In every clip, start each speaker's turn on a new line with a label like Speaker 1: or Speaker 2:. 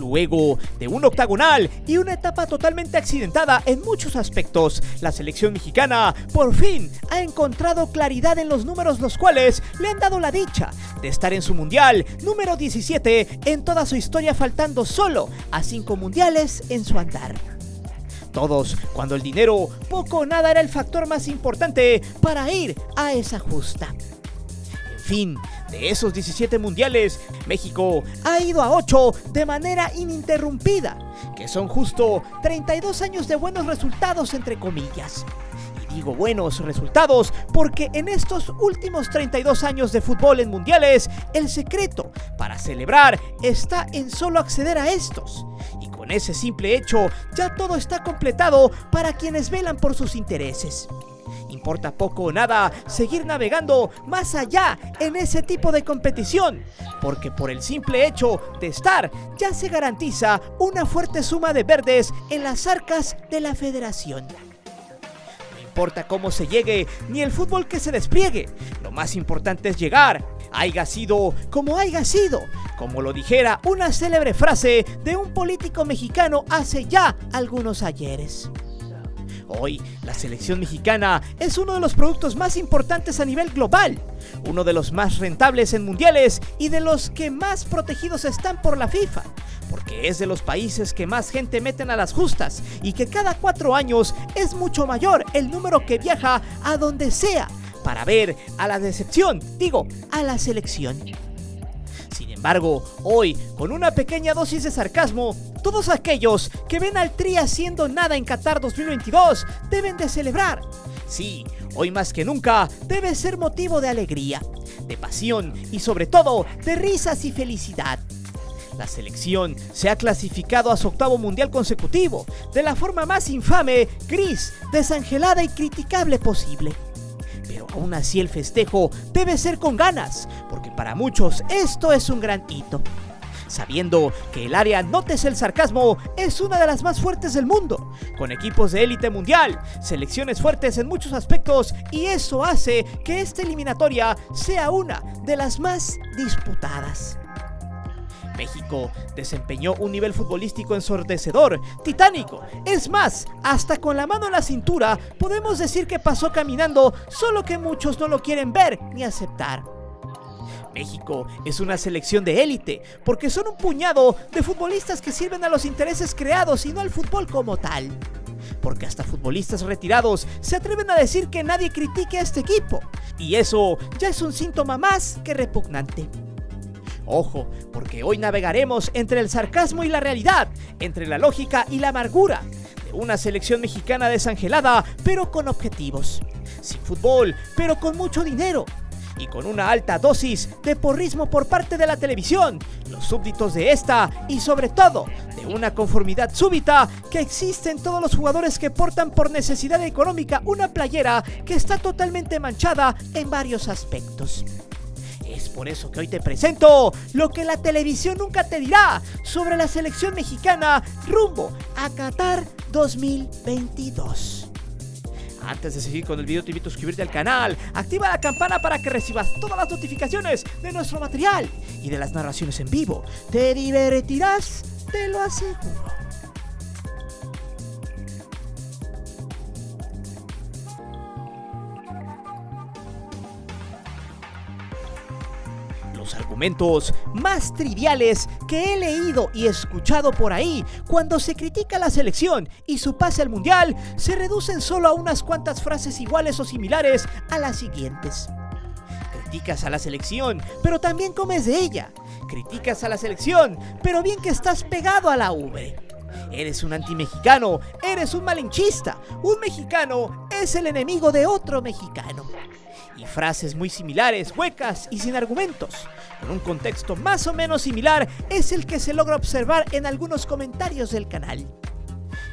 Speaker 1: Luego de un octagonal y una etapa totalmente accidentada en muchos aspectos, la selección mexicana por fin ha encontrado claridad en los números, los cuales le han dado la dicha de estar en su mundial número 17 en toda su historia, faltando solo a 5 mundiales en su andar. Todos cuando el dinero poco o nada era el factor más importante para ir a esa justa. En fin, de esos 17 mundiales, México ha ido a 8 de manera ininterrumpida, que son justo 32 años de buenos resultados entre comillas. Y digo buenos resultados porque en estos últimos 32 años de fútbol en mundiales, el secreto para celebrar está en solo acceder a estos. Y con ese simple hecho, ya todo está completado para quienes velan por sus intereses. Importa poco o nada seguir navegando más allá en ese tipo de competición, porque por el simple hecho de estar ya se garantiza una fuerte suma de verdes en las arcas de la federación. No importa cómo se llegue ni el fútbol que se despliegue, lo más importante es llegar, haya sido, como lo dijera una célebre frase de un político mexicano hace ya algunos ayeres. Hoy, la selección mexicana es uno de los productos más importantes a nivel global, uno de los más rentables en mundiales y de los que más protegidos están por la FIFA, porque es de los países que más gente meten a las justas y que cada 4 años es mucho mayor el número que viaja a donde sea para ver a la a la selección. Sin embargo, hoy, con una pequeña dosis de sarcasmo, todos aquellos que ven al Tri haciendo nada en Qatar 2022 deben de celebrar. Sí, hoy más que nunca debe ser motivo de alegría, de pasión y sobre todo de risas y felicidad. La selección se ha clasificado a su 8º mundial consecutivo, de la forma más infame, gris, desangelada y criticable posible. Pero aún así el festejo debe ser con ganas, porque para muchos esto es un gran hito. Sabiendo que el área, nótese el sarcasmo, es una de las más fuertes del mundo, con equipos de élite mundial, selecciones fuertes en muchos aspectos, y eso hace que esta eliminatoria sea una de las más disputadas. México desempeñó un nivel futbolístico ensordecedor, titánico. Es más, hasta con la mano en la cintura podemos decir que pasó caminando, solo que muchos no lo quieren ver ni aceptar. México es una selección de élite, porque son un puñado de futbolistas que sirven a los intereses creados y no al fútbol como tal. Porque hasta futbolistas retirados se atreven a decir que nadie critique a este equipo, y eso ya es un síntoma más que repugnante. Ojo, porque hoy navegaremos entre el sarcasmo y la realidad, entre la lógica y la amargura, de una selección mexicana desangelada, pero con objetivos, sin fútbol, pero con mucho dinero, y con una alta dosis de porrismo por parte de la televisión, los súbditos de esta, y sobre todo, de una conformidad súbita que existe en todos los jugadores que portan por necesidad económica una playera que está totalmente manchada en varios aspectos. Es por eso que hoy te presento lo que la televisión nunca te dirá sobre la selección mexicana rumbo a Qatar 2022. Antes de seguir con el video te invito a suscribirte al canal, activa la campana para que recibas todas las notificaciones de nuestro material y de las narraciones en vivo. Te divertirás, te lo aseguro. Los argumentos más triviales que he leído y escuchado por ahí cuando se critica la selección y su pase al mundial se reducen solo a unas cuantas frases iguales o similares a las siguientes. Criticas a la selección, pero también comes de ella. Criticas a la selección, pero bien que estás pegado a la ubre. Eres un antimexicano, eres un malinchista. Un mexicano es el enemigo de otro mexicano. Y frases muy similares, huecas y sin argumentos, con un contexto más o menos similar, es el que se logra observar en algunos comentarios del canal.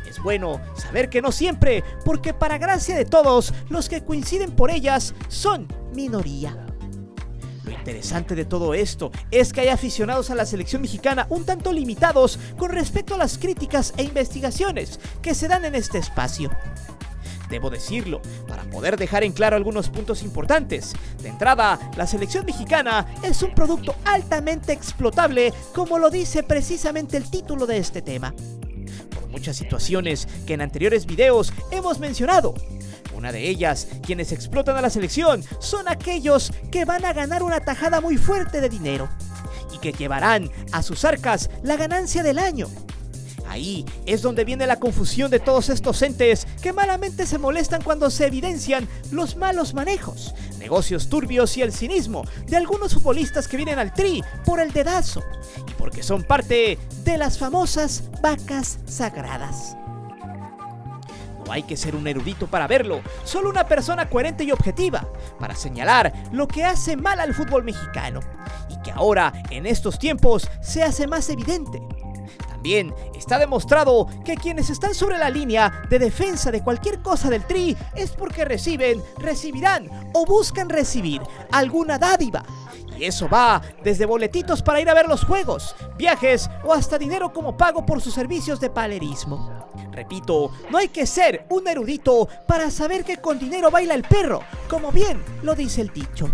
Speaker 1: Es bueno saber que no siempre, porque para gracia de todos, los que coinciden por ellas son minoría. Lo interesante de todo esto es que hay aficionados a la selección mexicana un tanto limitados con respecto a las críticas e investigaciones que se dan en este espacio. Debo decirlo, para poder dejar en claro algunos puntos importantes. De entrada, la selección mexicana es un producto altamente explotable, como lo dice precisamente el título de este tema, por muchas situaciones que en anteriores videos hemos mencionado. Una de ellas, quienes explotan a la selección, son aquellos que van a ganar una tajada muy fuerte de dinero y que llevarán a sus arcas la ganancia del año. Ahí es donde viene la confusión de todos estos entes que malamente se molestan cuando se evidencian los malos manejos, negocios turbios y el cinismo de algunos futbolistas que vienen al Tri por el dedazo y porque son parte de las famosas vacas sagradas. No hay que ser un erudito para verlo, solo una persona coherente y objetiva para señalar lo que hace mal al fútbol mexicano y que ahora, en estos tiempos, se hace más evidente. También está demostrado que quienes están sobre la línea de defensa de cualquier cosa del Tri es porque recibirán o buscan recibir alguna dádiva. Y eso va desde boletitos para ir a ver los juegos, viajes o hasta dinero como pago por sus servicios de palerismo. Repito, no hay que ser un erudito para saber que con dinero baila el perro, como bien lo dice el dicho.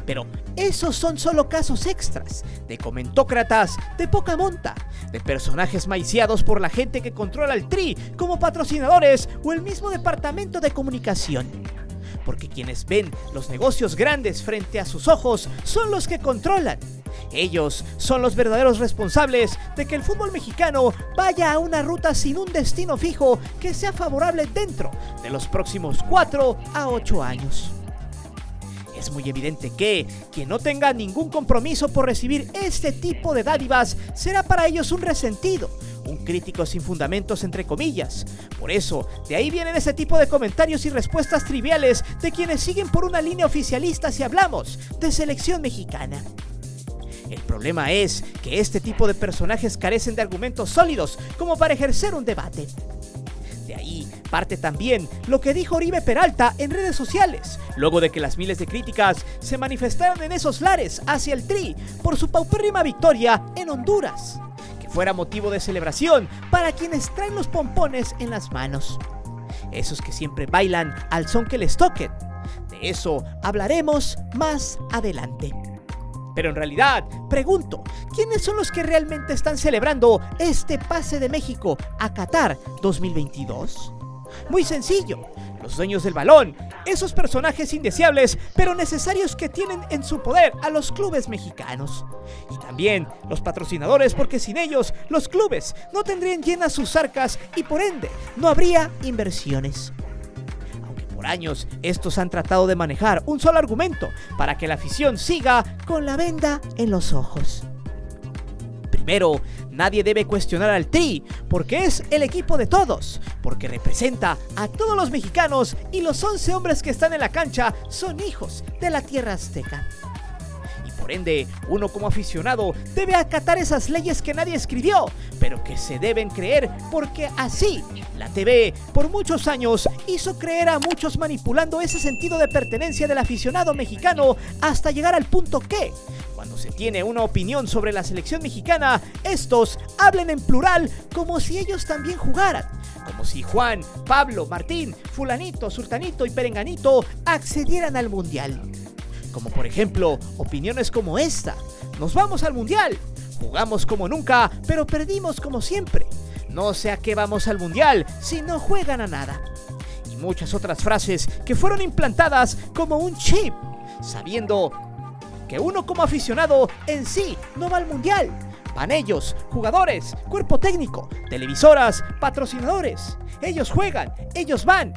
Speaker 1: Pero esos son solo casos extras, de comentócratas de poca monta, de personajes maiciados por la gente que controla el Tri, como patrocinadores o el mismo departamento de comunicación. Porque quienes ven los negocios grandes frente a sus ojos son los que controlan. Ellos son los verdaderos responsables de que el fútbol mexicano vaya a una ruta sin un destino fijo que sea favorable dentro de los próximos 4 a 8 años. Es muy evidente que quien no tenga ningún compromiso por recibir este tipo de dádivas será para ellos un resentido, un crítico sin fundamentos entre comillas. Por eso, de ahí vienen ese tipo de comentarios y respuestas triviales de quienes siguen por una línea oficialista si hablamos de selección mexicana. El problema es que este tipo de personajes carecen de argumentos sólidos como para ejercer un debate. De ahí parte también lo que dijo Oribe Peralta en redes sociales, luego de que las miles de críticas se manifestaron en esos lares hacia el Tri por su paupérrima victoria en Honduras, que fuera motivo de celebración para quienes traen los pompones en las manos, esos que siempre bailan al son que les toquen. De eso hablaremos más adelante. Pero en realidad, pregunto, ¿quiénes son los que realmente están celebrando este pase de México a Qatar 2022? Muy sencillo, los dueños del balón, esos personajes indeseables pero necesarios que tienen en su poder a los clubes mexicanos. Y también los patrocinadores, porque sin ellos los clubes no tendrían llenas sus arcas y por ende no habría inversiones. Por años, estos han tratado de manejar un solo argumento para que la afición siga con la venda en los ojos. Primero, nadie debe cuestionar al Tri, porque es el equipo de todos, porque representa a todos los mexicanos y los 11 hombres que están en la cancha son hijos de la tierra azteca. Por ende, uno como aficionado debe acatar esas leyes que nadie escribió, pero que se deben creer porque así la TV por muchos años hizo creer a muchos manipulando ese sentido de pertenencia del aficionado mexicano hasta llegar al punto que, cuando se tiene una opinión sobre la selección mexicana, estos hablen en plural como si ellos también jugaran, como si Juan, Pablo, Martín, Fulanito, Sultanito y Perenganito accedieran al Mundial. Como por ejemplo, opiniones como esta: nos vamos al Mundial, jugamos como nunca, pero perdimos como siempre. No sé a qué vamos al Mundial si no juegan a nada. Y muchas otras frases que fueron implantadas como un chip, sabiendo que uno como aficionado en sí no va al Mundial. Van ellos, jugadores, cuerpo técnico, televisoras, patrocinadores. Ellos juegan, ellos van.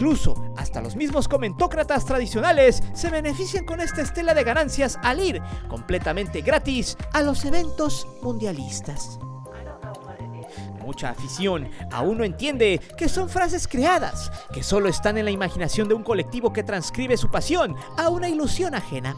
Speaker 1: Incluso hasta los mismos comentócratas tradicionales se benefician con esta estela de ganancias al ir completamente gratis a los eventos mundialistas. Mucha afición aún no entiende que son frases creadas, que solo están en la imaginación de un colectivo que transcribe su pasión a una ilusión ajena.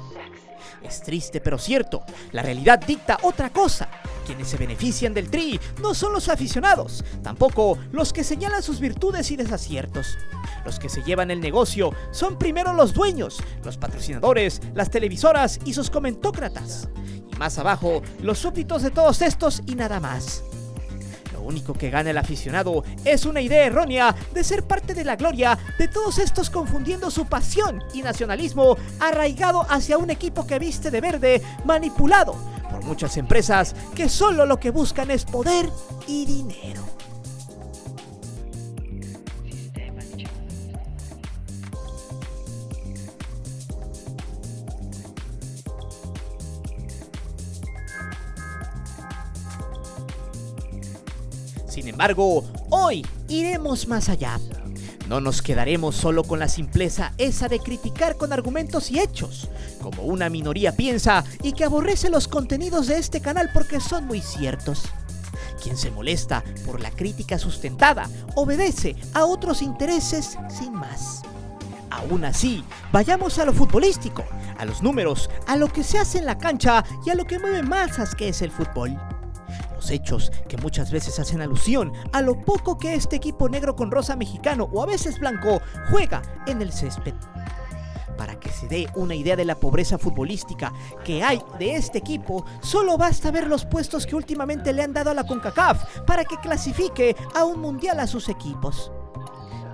Speaker 1: Es triste pero cierto, la realidad dicta otra cosa. Quienes se benefician del Tri no son los aficionados, tampoco los que señalan sus virtudes y desaciertos. Los que se llevan el negocio son primero los dueños, los patrocinadores, las televisoras y sus comentócratas. Y más abajo, los súbditos de todos estos y nada más. Lo Lo único que gana el aficionado es una idea errónea de ser parte de la gloria de todos estos, confundiendo su pasión y nacionalismo arraigado hacia un equipo que viste de verde, manipulado por muchas empresas que solo lo que buscan es poder y dinero. Sin embargo, hoy iremos más allá. No nos quedaremos solo con la simpleza esa de criticar con argumentos y hechos, como una minoría piensa y que aborrece los contenidos de este canal porque son muy ciertos. Quien se molesta por la crítica sustentada obedece a otros intereses sin más. Aún así, vayamos a lo futbolístico, a los números, a lo que se hace en la cancha y a lo que mueve masas, que es el fútbol. Los hechos que muchas veces hacen alusión a lo poco que este equipo negro con rosa mexicano o a veces blanco juega en el césped. Para que se dé una idea de la pobreza futbolística que hay de este equipo, solo basta ver los puestos que últimamente le han dado a la CONCACAF para que clasifique a un mundial a sus equipos.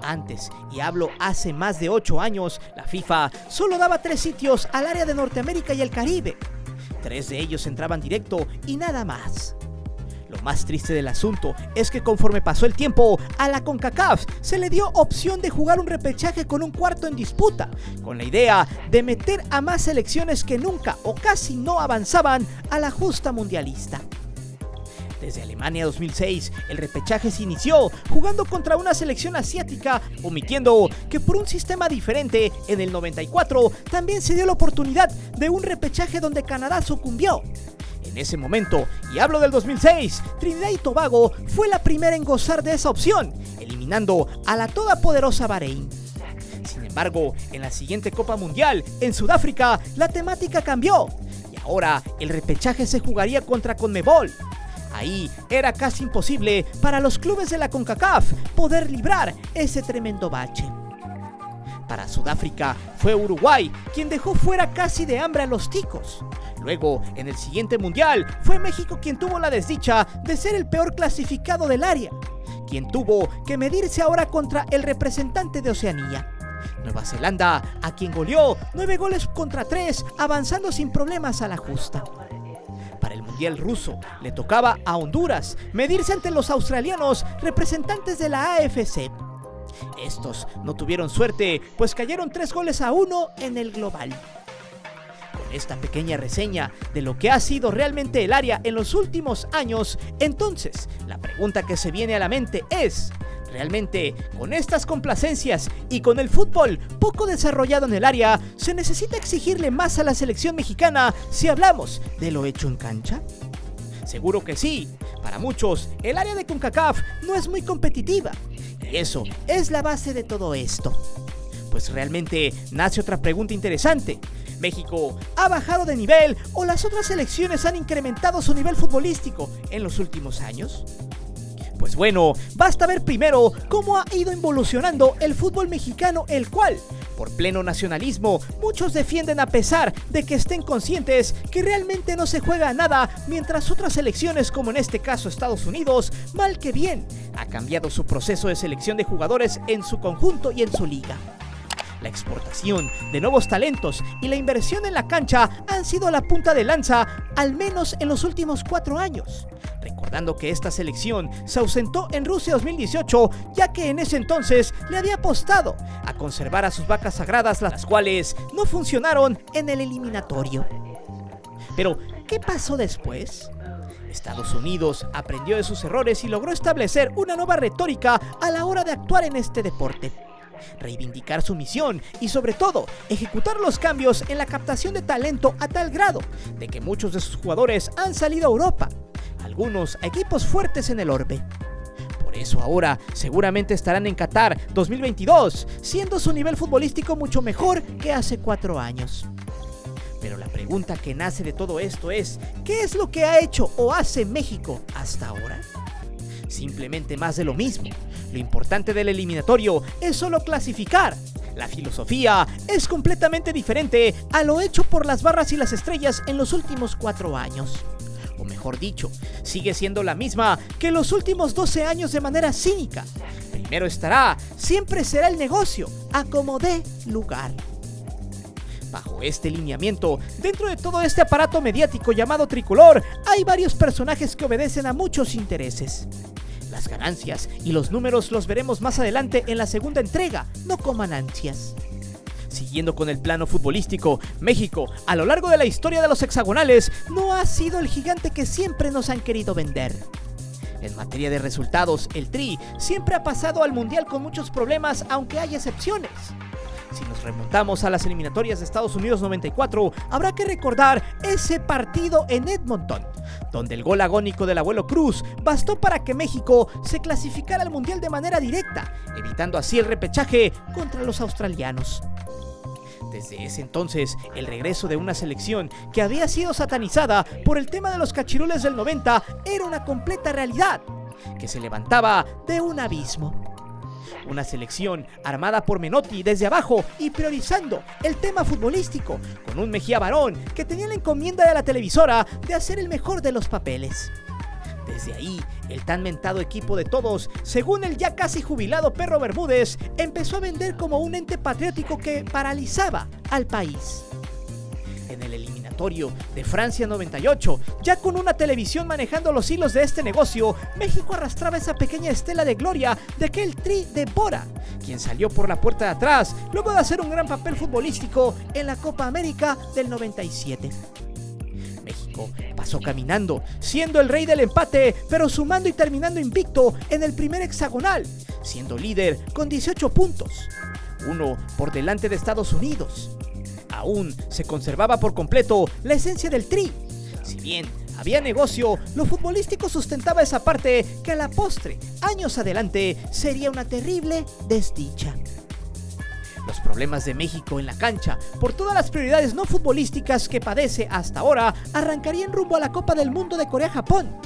Speaker 1: Antes, y hablo hace más de 8 años, la FIFA solo daba 3 sitios al área de Norteamérica y el Caribe. 3 de ellos entraban directo y nada más. Lo más triste del asunto es que conforme pasó el tiempo, a la CONCACAF se le dio opción de jugar un repechaje con un cuarto en disputa, con la idea de meter a más selecciones que nunca o casi no avanzaban a la justa mundialista. Desde Alemania 2006, el repechaje se inició jugando contra una selección asiática, omitiendo que por un sistema diferente, en el 94 también se dio la oportunidad de un repechaje donde Canadá sucumbió. En ese momento, y hablo del 2006, Trinidad y Tobago fue la primera en gozar de esa opción, eliminando a la todopoderosa Bahrein. Sin embargo, en la siguiente Copa Mundial, en Sudáfrica, la temática cambió, y ahora el repechaje se jugaría contra Conmebol. Ahí era casi imposible para los clubes de la CONCACAF poder librar ese tremendo bache. Para Sudáfrica fue Uruguay quien dejó fuera casi de hambre a los ticos. Luego, en el siguiente mundial, fue México quien tuvo la desdicha de ser el peor clasificado del área, quien tuvo que medirse ahora contra el representante de Oceanía, Nueva Zelanda, a quien goleó 9-3, avanzando sin problemas a la justa. Para el mundial ruso, le tocaba a Honduras medirse ante los australianos, representantes de la AFC. Estos no tuvieron suerte, pues cayeron 3-1 en el global. Con esta pequeña reseña de lo que ha sido realmente el área en los últimos años, entonces la pregunta que se viene a la mente es: ¿realmente con estas complacencias y con el fútbol poco desarrollado en el área, se necesita exigirle más a la selección mexicana si hablamos de lo hecho en cancha? Seguro que sí. Para muchos, el área de CONCACAF no es muy competitiva. Y eso es la base de todo esto. Pues realmente nace otra pregunta interesante. ¿México ha bajado de nivel o las otras selecciones han incrementado su nivel futbolístico en los últimos años? Pues bueno, basta ver primero cómo ha ido evolucionando el fútbol mexicano, el cual, por pleno nacionalismo, muchos defienden a pesar de que estén conscientes que realmente no se juega a nada, mientras otras selecciones, como en este caso Estados Unidos, mal que bien, ha cambiado su proceso de selección de jugadores en su conjunto y en su liga. La exportación de nuevos talentos y la inversión en la cancha han sido la punta de lanza, al menos en los últimos 4 años. Recordando que esta selección se ausentó en Rusia 2018, ya que en ese entonces le había apostado a conservar a sus vacas sagradas, las cuales no funcionaron en el eliminatorio. Pero, ¿qué pasó después? Estados Unidos aprendió de sus errores y logró establecer una nueva retórica a la hora de actuar en este deporte. Reivindicar su misión y, sobre todo, ejecutar los cambios en la captación de talento a tal grado de que muchos de sus jugadores han salido a Europa, algunos a equipos fuertes en el orbe. Por eso ahora seguramente estarán en Qatar 2022, siendo su nivel futbolístico mucho mejor que hace 4 años. Pero la pregunta que nace de todo esto es: ¿qué es lo que ha hecho o hace México hasta ahora? Simplemente más de lo mismo. Lo importante del eliminatorio es solo clasificar. La filosofía es completamente diferente a lo hecho por las barras y las estrellas en los últimos 4 años. O mejor mejor dicho, sigue siendo la misma que los últimos 12 años de manera cínica. Primero estará, siempre será el negocio, a como dé lugar. Bajo este lineamiento, dentro de todo este aparato mediático llamado tricolor, hay varios personajes que obedecen a muchos intereses. Las ganancias y los números los veremos más adelante en la segunda entrega, no coman ansias. Siguiendo con el plano futbolístico, México, a lo largo de la historia de los hexagonales, no ha sido el gigante que siempre nos han querido vender. En materia de resultados, el Tri siempre ha pasado al Mundial con muchos problemas, aunque hay excepciones. Si nos remontamos a las eliminatorias de Estados Unidos 94, habrá que recordar ese partido en Edmonton, donde el gol agónico del Abuelo Cruz bastó para que México se clasificara al Mundial de manera directa, evitando así el repechaje contra los australianos. Desde ese entonces, el regreso de una selección que había sido satanizada por el tema de los cachirules del 90 era una completa realidad, que se levantaba de un abismo. Una selección armada por Menotti desde abajo y priorizando el tema futbolístico, con un Mejía Barón que tenía la encomienda de la televisora de hacer el mejor de los papeles. Desde ahí, el tan mentado equipo de todos, según el ya casi jubilado Perro Bermúdez, empezó a vender como un ente patriótico que paralizaba al país. En el eliminatorio de Francia 98, ya con una televisión manejando los hilos de este negocio, México arrastraba esa pequeña estela de gloria de aquel Tri de Bora, quien salió por la puerta de atrás luego de hacer un gran papel futbolístico en la Copa América del 97. México pasó caminando, siendo el rey del empate, pero sumando y terminando invicto en el primer hexagonal, siendo líder con 18 puntos, uno por delante de Estados Unidos. Aún se conservaba por completo la esencia del Tri. Si bien había negocio, lo futbolístico sustentaba esa parte que a la postre, años adelante, sería una terrible desdicha. Los problemas de México en la cancha, por todas las prioridades no futbolísticas que padece hasta ahora, arrancarían rumbo a la Copa del Mundo de Corea-Japón.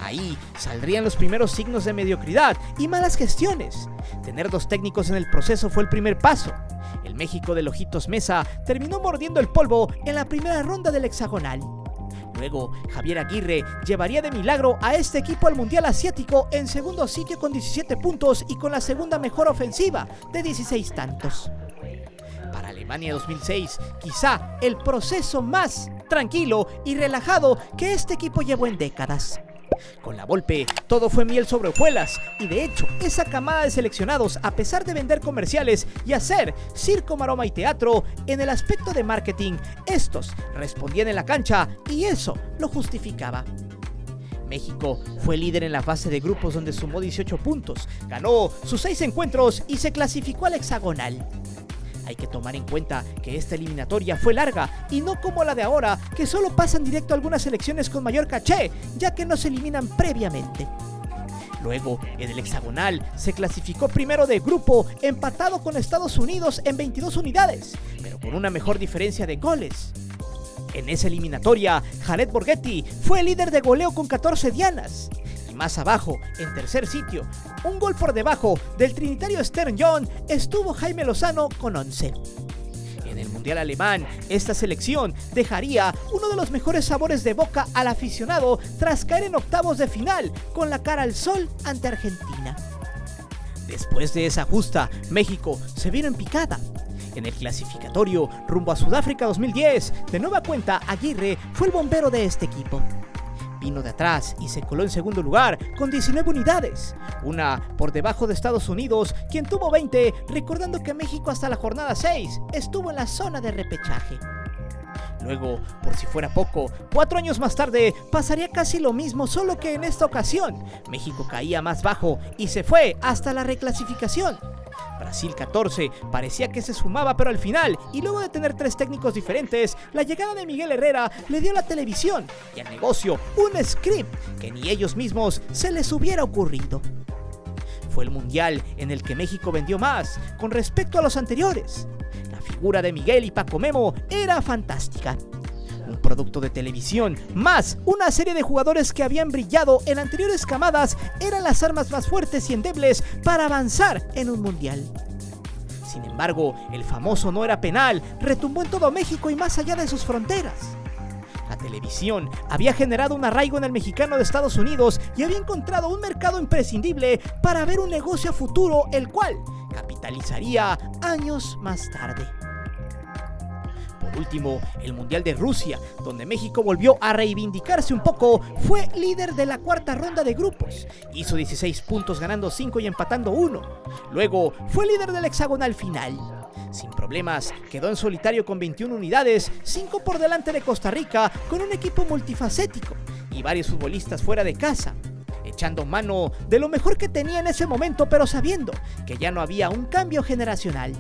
Speaker 1: Ahí saldrían los primeros signos de mediocridad y malas gestiones. Tener dos técnicos en el proceso fue el primer paso. El México de Ojitos Meza terminó mordiendo el polvo en la primera ronda del hexagonal. Luego, Javier Aguirre llevaría de milagro a este equipo al Mundial Asiático en segundo sitio con 17 puntos y con la segunda mejor ofensiva de 16 tantos. Para Alemania 2006, quizá el proceso más tranquilo y relajado que este equipo llevó en décadas. Con la Volpe, todo fue miel sobre hojuelas, y de hecho, esa camada de seleccionados, a pesar de vender comerciales y hacer circo, maroma y teatro, en el aspecto de marketing, estos respondían en la cancha y eso lo justificaba. México fue líder en la fase de grupos donde sumó 18 puntos, ganó sus 6 encuentros y se clasificó al hexagonal. Hay que tomar en cuenta que esta eliminatoria fue larga y no como la de ahora, que solo pasan directo a algunas selecciones con mayor caché, ya que no se eliminan previamente. Luego, en el hexagonal, se clasificó primero de grupo, empatado con Estados Unidos en 22 unidades, pero con una mejor diferencia de goles. En esa eliminatoria, Jared Borghetti fue el líder de goleo con 14 dianas. Más abajo, en tercer sitio, un gol por debajo del trinitario Stern John, estuvo Jaime Lozano con 11. En el Mundial alemán, esta selección dejaría uno de los mejores sabores de boca al aficionado tras caer en octavos de final con la cara al sol ante Argentina. Después de esa justa, México se vino en picada. En el clasificatorio rumbo a Sudáfrica 2010, de nueva cuenta Aguirre fue el bombero de este equipo. Vino de atrás y se coló en segundo lugar con 19 unidades, una por debajo de Estados Unidos, quien tuvo 20, recordando que México hasta la jornada 6 estuvo en la zona de repechaje. Luego, por si fuera poco, 4 años más tarde pasaría casi lo mismo, solo que en esta ocasión México caía más bajo y se fue hasta la reclasificación. Brasil 14 parecía que se sumaba, pero al final, y luego de tener 3 técnicos diferentes, la llegada de Miguel Herrera le dio a la televisión y al negocio un script que ni ellos mismos se les hubiera ocurrido. Fue el mundial en el que México vendió más con respecto a los anteriores. La figura de Miguel y Paco Memo era fantástica. Un producto de televisión, más una serie de jugadores que habían brillado en anteriores camadas, eran las armas más fuertes y endebles para avanzar en un mundial. Sin embargo, el famoso no era penal retumbó en todo México y más allá de sus fronteras. La televisión había generado un arraigo en el mexicano de Estados Unidos y había encontrado un mercado imprescindible para ver un negocio a futuro, el cual capitalizaría años más tarde. Por último, el Mundial de Rusia, donde México volvió a reivindicarse un poco, fue líder de la cuarta ronda de grupos. Hizo 16 puntos ganando 5 y empatando 1. Luego fue líder del hexagonal final. Sin problemas, quedó en solitario con 21 unidades, 5 por delante de Costa Rica, con un equipo multifacético y varios futbolistas fuera de casa, echando mano de lo mejor que tenía en ese momento, pero sabiendo que ya no había un cambio generacional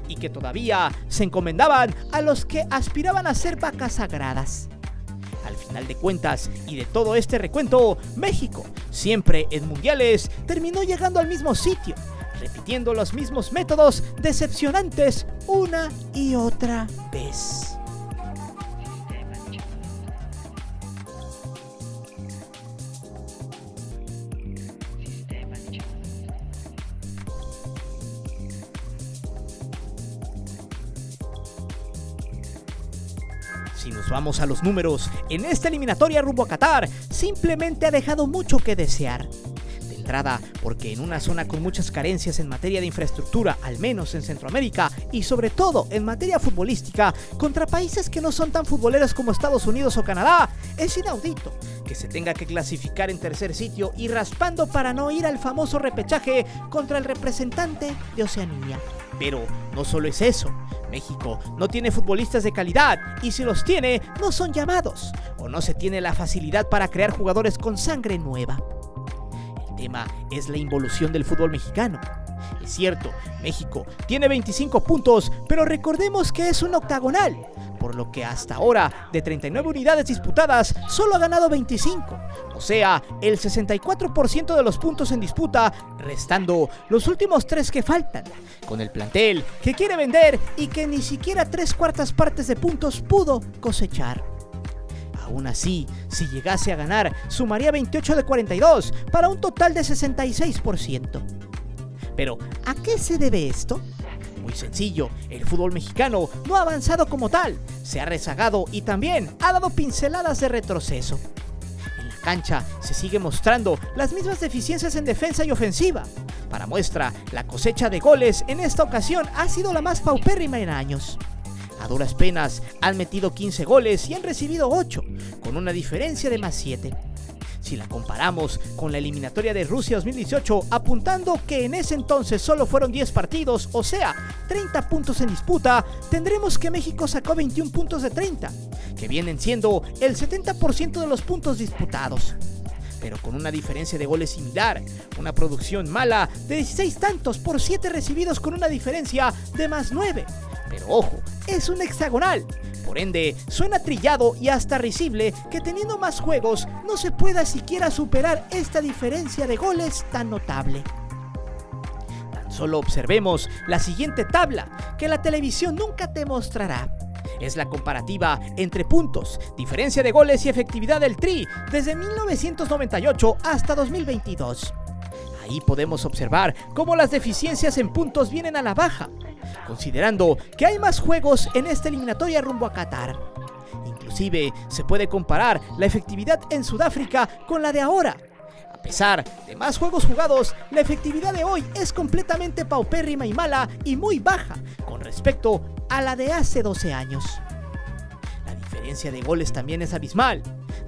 Speaker 1: y que todavía se encomendaban a los que aspiraban a ser vacas sagradas. Al final de cuentas y de todo este recuento, México, siempre en mundiales, terminó llegando al mismo sitio, repitiendo los mismos métodos decepcionantes una y otra vez. Si nos vamos a los números, en esta eliminatoria rumbo a Qatar, simplemente ha dejado mucho que desear. De entrada, porque en una zona con muchas carencias en materia de infraestructura, al menos en Centroamérica, y sobre todo en materia futbolística, contra países que no son tan futboleros como Estados Unidos o Canadá, es inaudito que se tenga que clasificar en tercer sitio y raspando para no ir al famoso repechaje contra el representante de Oceanía. Pero no solo es eso, México no tiene futbolistas de calidad y si los tiene, no son llamados o no se tiene la facilidad para crear jugadores con sangre nueva. El tema es la involución del fútbol mexicano. Es cierto, México tiene 25 puntos, pero recordemos que es un octagonal, por lo que hasta ahora, de 39 unidades disputadas, solo ha ganado 25, o sea, el 64% de los puntos en disputa, restando los últimos 3 que faltan, con el plantel que quiere vender y que ni siquiera 3/4 partes de puntos pudo cosechar. Aún así, si llegase a ganar, sumaría 28 de 42 para un total de 66%. Pero, ¿a qué se debe esto? Muy sencillo, el fútbol mexicano no ha avanzado como tal, se ha rezagado y también ha dado pinceladas de retroceso. En la cancha se sigue mostrando las mismas deficiencias en defensa y ofensiva. Para muestra, la cosecha de goles en esta ocasión ha sido la más paupérrima en años. A duras penas han metido 15 goles y han recibido 8, con una diferencia de más 7. Si la comparamos con la eliminatoria de Rusia 2018, apuntando que en ese entonces solo fueron 10 partidos, o sea, 30 puntos en disputa, tendremos que México sacó 21 puntos de 30, que vienen siendo el 70% de los puntos disputados. Pero con una diferencia de goles similar, una producción mala de 16 tantos por 7 recibidos con una diferencia de más 9. Pero ojo, es un hexagonal. Por ende, suena trillado y hasta risible que teniendo más juegos no se pueda siquiera superar esta diferencia de goles tan notable. Tan solo observemos la siguiente tabla que la televisión nunca te mostrará. Es la comparativa entre puntos, diferencia de goles y efectividad del Tri desde 1998 hasta 2022. Ahí podemos observar cómo las deficiencias en puntos vienen a la baja, considerando que hay más juegos en esta eliminatoria rumbo a Qatar. Inclusive se puede comparar la efectividad en Sudáfrica con la de ahora. A pesar de más juegos jugados, la efectividad de hoy es completamente paupérrima y mala y muy baja con respecto a la de hace 12 años. La diferencia de goles también es abismal.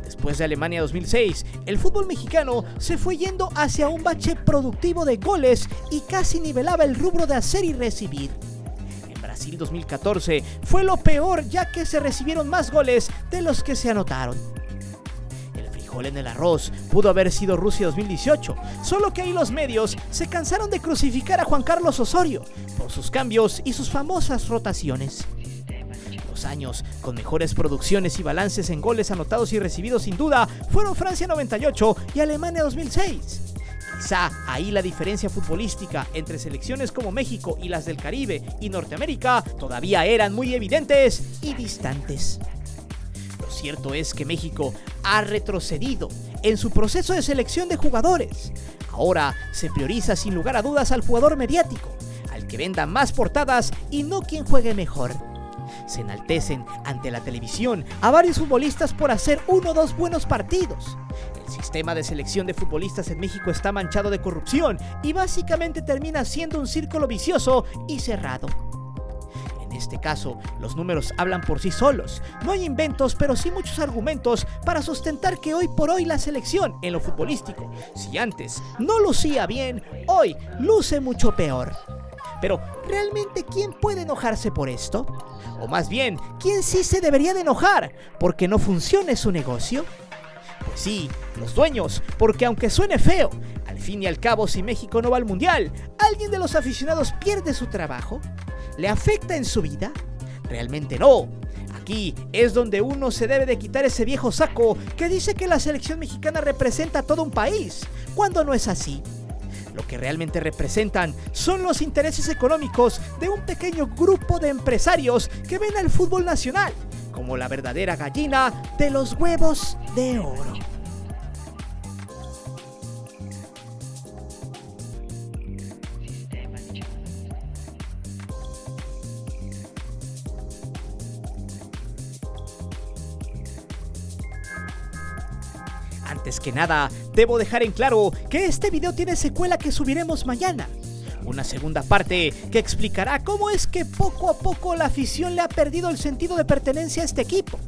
Speaker 1: Después de Alemania 2006, el fútbol mexicano se fue yendo hacia un bache productivo de goles y casi nivelaba el rubro de hacer y recibir. En Brasil 2014 fue lo peor, ya que se recibieron más goles de los que se anotaron. El frijol en el arroz pudo haber sido Rusia 2018, solo que ahí los medios se cansaron de crucificar a Juan Carlos Osorio por sus cambios y sus famosas rotaciones. Años con mejores producciones y balances en goles anotados y recibidos sin duda fueron Francia 98 y Alemania 2006. Quizá ahí la diferencia futbolística entre selecciones como México y las del Caribe y Norteamérica todavía eran muy evidentes y distantes. Lo cierto es que México ha retrocedido en su proceso de selección de jugadores. Ahora se prioriza sin lugar a dudas al jugador mediático, al que venda más portadas y no quien juegue mejor. Se enaltecen ante la televisión a varios futbolistas por hacer 1 o 2 buenos partidos. El sistema de selección de futbolistas en México está manchado de corrupción y básicamente termina siendo un círculo vicioso y cerrado. En este caso, los números hablan por sí solos. No hay inventos, pero sí muchos argumentos para sustentar que hoy por hoy la selección en lo futbolístico, si antes no lucía bien, hoy luce mucho peor. Pero, ¿realmente quién puede enojarse por esto? O más bien, ¿quién sí se debería de enojar porque no funcione su negocio? Pues sí, los dueños, porque aunque suene feo, al fin y al cabo si México no va al Mundial, ¿alguien de los aficionados pierde su trabajo? ¿Le afecta en su vida? Realmente no. Aquí es donde uno se debe de quitar ese viejo saco que dice que la selección mexicana representa a todo un país, cuando no es así. Lo que realmente representan son los intereses económicos de un pequeño grupo de empresarios que ven al fútbol nacional como la verdadera gallina de los huevos de oro. Antes que nada, debo dejar en claro que este video tiene secuela que subiremos mañana. Una segunda parte que explicará cómo es que poco a poco la afición le ha perdido el sentido de pertenencia a este equipo.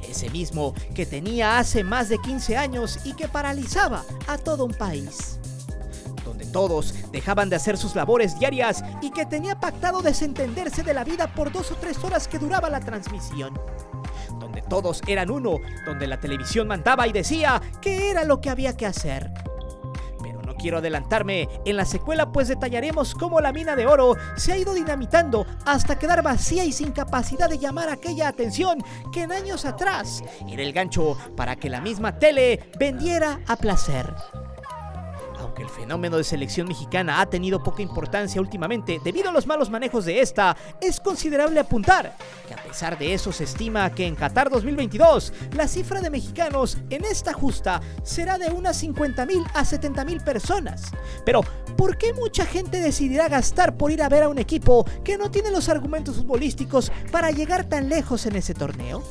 Speaker 1: Ese mismo que tenía hace más de 15 años y que paralizaba a todo un país. Donde todos dejaban de hacer sus labores diarias y que tenía pactado desentenderse de la vida por 2 o 3 horas que duraba la transmisión. Donde todos eran uno, donde la televisión mandaba y decía qué era lo que había que hacer. Pero no quiero adelantarme, en la secuela pues detallaremos cómo la mina de oro se ha ido dinamitando hasta quedar vacía y sin capacidad de llamar aquella atención que en años atrás era el gancho para que la misma tele vendiera a placer. Aunque el fenómeno de selección mexicana ha tenido poca importancia últimamente debido a los malos manejos de esta, es considerable apuntar que a pesar de eso se estima que en Qatar 2022 la cifra de mexicanos en esta justa será de unas 50,000 a 70,000 personas. Pero, ¿por qué mucha gente decidirá gastar por ir a ver a un equipo que no tiene los argumentos futbolísticos para llegar tan lejos en ese torneo?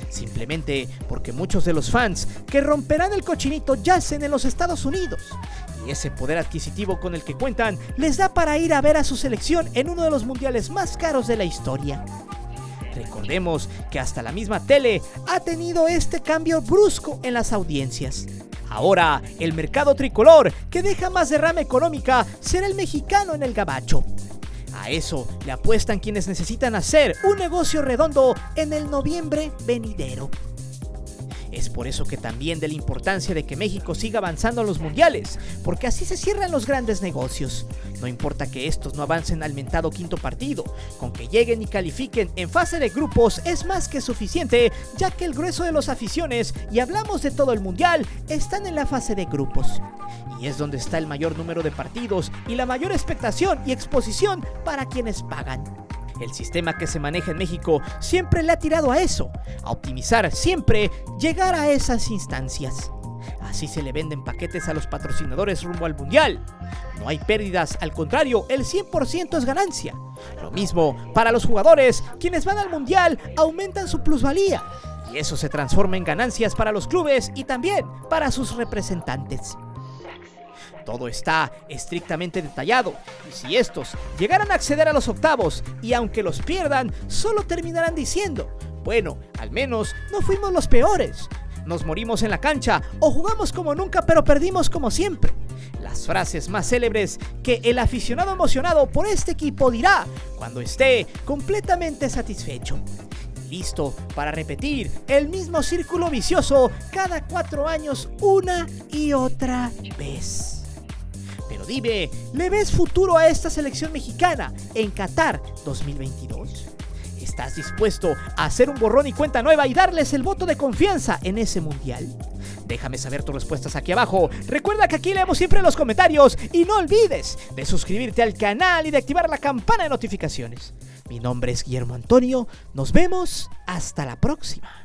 Speaker 1: Simplemente porque muchos de los fans que romperán el cochinito yacen en los Estados Unidos y ese poder adquisitivo con el que cuentan les da para ir a ver a su selección en uno de los mundiales más caros de la historia. Recordemos que hasta la misma tele ha tenido este cambio brusco en las audiencias. Ahora, el mercado tricolor que deja más derrama económica será el mexicano en el gabacho. A eso le apuestan quienes necesitan hacer un negocio redondo en el noviembre venidero. Es por eso que también de la importancia de que México siga avanzando a los mundiales, porque así se cierran los grandes negocios. No importa que estos no avancen al mentado quinto partido, con que lleguen y califiquen en fase de grupos es más que suficiente, ya que el grueso de las aficiones, y hablamos de todo el mundial, están en la fase de grupos. Y es donde está el mayor número de partidos y la mayor expectación y exposición para quienes pagan. El sistema que se maneja en México siempre le ha tirado a eso, a optimizar siempre llegar a esas instancias. Así se le venden paquetes a los patrocinadores rumbo al mundial. No hay pérdidas, al contrario, el 100% es ganancia. Lo mismo para los jugadores, quienes van al mundial aumentan su plusvalía. Y eso se transforma en ganancias para los clubes y también para sus representantes. Todo está estrictamente detallado, y si estos llegaran a acceder a los octavos, y aunque los pierdan, solo terminarán diciendo, bueno, al menos no fuimos los peores, nos morimos en la cancha, o jugamos como nunca pero perdimos como siempre. Las frases más célebres que el aficionado emocionado por este equipo dirá cuando esté completamente satisfecho. Listo para repetir el mismo círculo vicioso cada 4 años una y otra vez. Pero dime, ¿le ves futuro a esta selección mexicana en Qatar 2022? ¿Estás dispuesto a hacer un borrón y cuenta nueva y darles el voto de confianza en ese mundial? Déjame saber tus respuestas aquí abajo. Recuerda que aquí leemos siempre los comentarios y no olvides de suscribirte al canal y de activar la campana de notificaciones. Mi nombre es Guillermo Antonio. Nos vemos hasta la próxima.